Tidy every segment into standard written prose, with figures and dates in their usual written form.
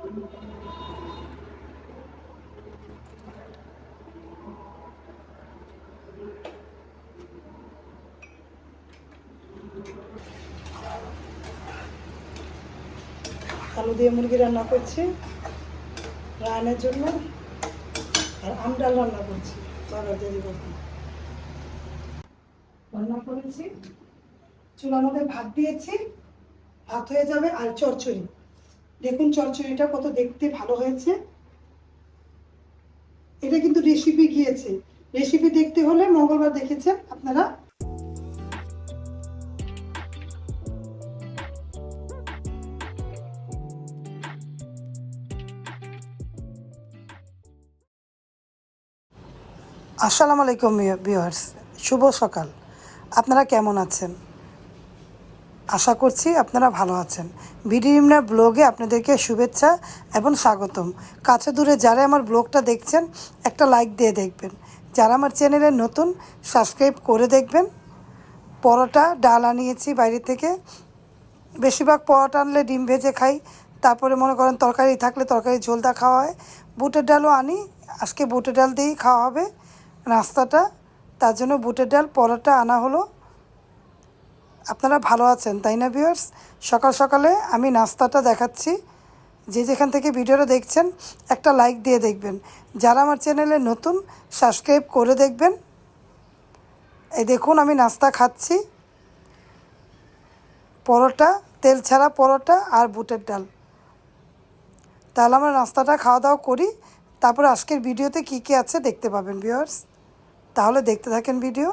আলু দিয়ে মুরগি রান্না করছি রান্নার জন্য, আর আম ডাল রান্না করছি বাগার দেরি করতে। রান্না করেছি, চুলার মধ্যে ভাত দিয়েছি, ভাত হয়ে যাবে। আর চচ্চড়ি, দেখুন চচ্চড়িটা কত দেখতে ভালো হয়েছে। এটা কিন্তু রেসিপি গিয়েছে, রেসিপি দেখতে হলে মঙ্গলবার দেখেছেন আপনারা। আসসালামু আলাইকুম ভিউয়ার্স, শুভ সকাল। আপনারা কেমন আছেন? আশা করছি আপনারা ভালো আছেন। বিডিএমনা ব্লগে আপনাদেরকে শুভেচ্ছা এবং স্বাগতম। কাছে দূরে যারা আমার ব্লগটা দেখছেন একটা লাইক দিয়ে দেখবেন, যারা আমার চ্যানেলে নতুন সাবস্ক্রাইব করে দেখবেন। পরোটা ডাল আনিয়েছি বাইরে থেকে, বেশিরভাগ পরোটা আনলে ডিম ভেজে খাই, তারপরে মনে করেন তরকারি থাকলে তরকারি ঝোলটা খাওয়া হয়। বুটের ডালও আনি, আজকে বুটের ডাল দিয়েই খাওয়া হবে নাস্তাটা, তার জন্য বুটের ডাল পরোটা আনা হলো। আপনারা ভালো আছেন তাই না ভিউয়ার্স? সকাল সকালে আমি নাস্তাটা দেখাচ্ছি। যে যেখান থেকে ভিডিওটা দেখছেন একটা লাইক দিয়ে দেখবেন, যারা আমার চ্যানেলে নতুন সাবস্ক্রাইব করে দেখবেন। এই দেখুন আমি নাস্তা খাচ্ছি, পরোটা, তেল ছাড়া পরোটা আর বুটের ডাল। তাহলে আমরা নাস্তাটা খাওয়া দাওয়া করি, তারপরে আজকের ভিডিওতে কী কী আছে দেখতে পাবেন ভিউয়ার্স। তাহলে দেখতে থাকেন ভিডিও।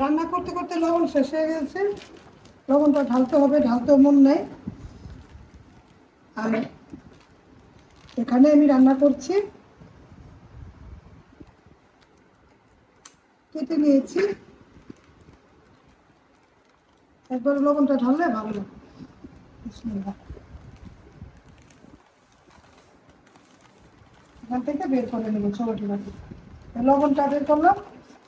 রান্না করতে করতে লবণ শেষ হয়ে গেছে, লবণটা ঢালতে হবে, ঢালতে মন নেই। আর এখানে আমি রান্না করছি, কেটে নিয়েছি, একবার লবণটা ঢাললে ভালো লাগে। এখান থেকে বের করে নেবো ছোটো বাটি, লবণটা বের করলাম।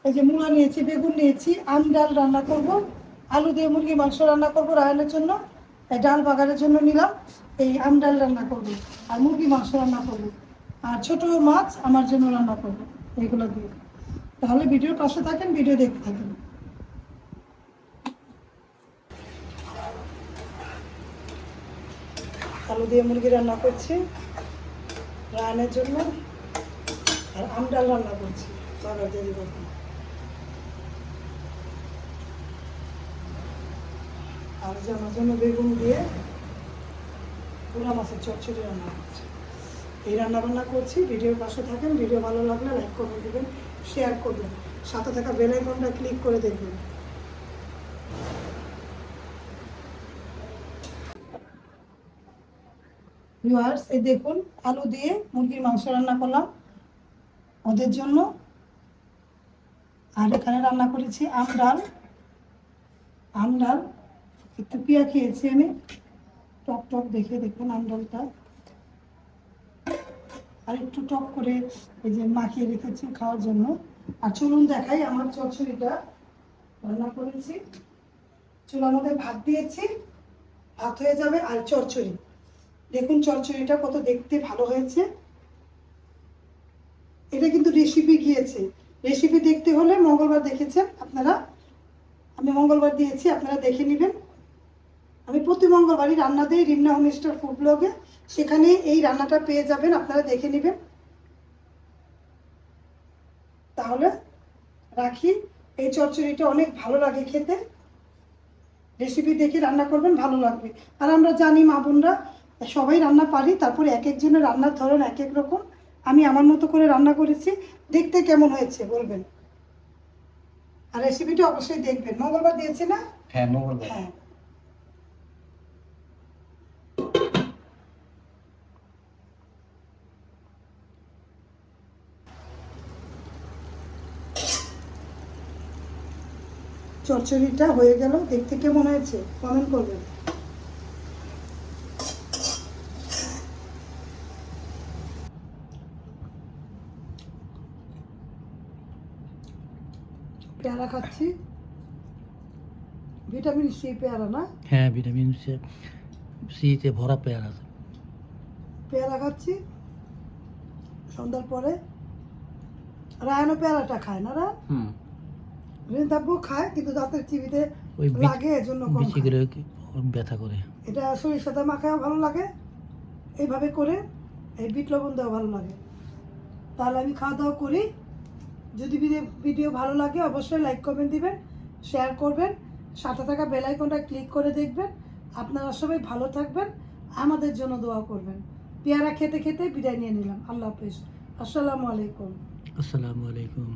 এই যে মূলা নিয়েছি, বেগুন নিয়েছি, আম ডাল রান্না করব, আলু দিয়ে মুরগি মাংস রান্না করব রায়নের জন্য, ডাল বাগারের জন্য নিলাম। এই আম ডাল রান্না করব আর মুরগি মাংস রান্না করব, আর ছোট মাছ আমার জন্য রান্না করব এইগুলো দিয়ে। তাহলে ভিডিওর পাশে থাকেন, ভিডিও দেখতে থাকেন। আলু দিয়ে মুরগি রান্না করছি রায়নের জন্য, আর আম ডাল রান্না করছি বাগার দেরি করব। আর যে আমার জন্য বেগুন দিয়ে পোড়া মাছের চচ্চড়ি রান্না করছি। এই রান্না করছি, ভিডিওর পাশে থাকেন। ভিডিও ভালো লাগলে লাইক করে দেবেন, শেয়ার করবেন, সাথে থাকা বেল আইকনটা ক্লিক করে দেখবেন। ভিউয়ার্স, এই দেখুন আলু দিয়ে মুরগির মাংস রান্না করলাম ওদের জন্য, আর এখানে রান্না করেছি আম ডাল। আম ডাল একটু পিয়া খেয়েছি আমি, টক টক দেখে দেখুন আম ডালটা, আর একটু টক করে এই যে মাখিয়ে রেখেছি খাওয়ার জন্য। আর চলুন দেখাই আমার চচ্চড়িটা রান্না করেছি। চুলার মধ্যে ভাত দিয়েছি, ভাত হয়ে যাবে। আর চচ্চড়ি, দেখুন চচ্চড়িটা কত দেখতে ভালো হয়েছে। এটা কিন্তু রেসিপি গিয়েছে। রেসিপি দেখতে হলে মঙ্গলবার দেখেছেন আপনারা, আমি মঙ্গলবার দিয়েছি, আপনারা দেখে নেবেন। আমি প্রতি মঙ্গলবারই রান্না দিই রিমনা হোমস্টার ফুড ব্লগে, সেখানে এই রান্নাটা পেয়ে যাবেন, আপনারা দেখে নেবেন। তাহলে রাখি, এই চচ্চড়িটা অনেক ভালো লাগে খেতে, রেসিপি দেখে রান্না করবেন, ভালো লাগবে। আর আমরা জানি মা বোনরা সবাই রান্না পারি, তারপরে এক একজনের রান্নার ধরন এক এক রকম। আমি আমার মতো করে রান্না করেছি, দেখতে কেমন হয়েছে বলবেন। আর রেসিপিটা অবশ্যই দেখবেন। মঙ্গলবার দিয়েছি না? হ্যাঁ মঙ্গলবার। হ্যাঁ। চচ্চড়িটা হয়ে গেল, দেখতে কেমন হয়েছে কমেন্ট করবেন। পেয়ারা খাচ্ছি, ভিটামিন সি পেয়ারা না? হ্যাঁ ভিটামিন সিতে ভরা পেয়ারা। পেয়ারা খাচ্ছি সন্ধ্যার পরে। রায়ানও পেয়ারাটা খায় না? রিন্তাব্বু খায়, কিন্তু দাঁতের চিবিতে ওই লাগে, এজন্য কম বেশি খায়। করে ব্যথা করে। এটা সরিষার সাথে মাখায়ও ভালো লাগে, এইভাবে করে এই বিট লবণ দেওয়া ভালো লাগে। তাহলে আমি খাওয়া দাওয়া করি। যদি ভিডিও ভালো লাগে অবশ্যই লাইক কমেন্ট দিবেন, শেয়ার করবেন, সাথে থাকা বেল আইকনটা ক্লিক করে দেখবেন। আপনারা সবাই ভালো থাকবেন, আমাদের জন্য দোয়া করবেন। পেয়ারা খেতে খেতে বিদায় নিয়ে নিলাম। আল্লাহ হাফেজ, আসসালামু আলাইকুম। আসসালামু আলাইকুম।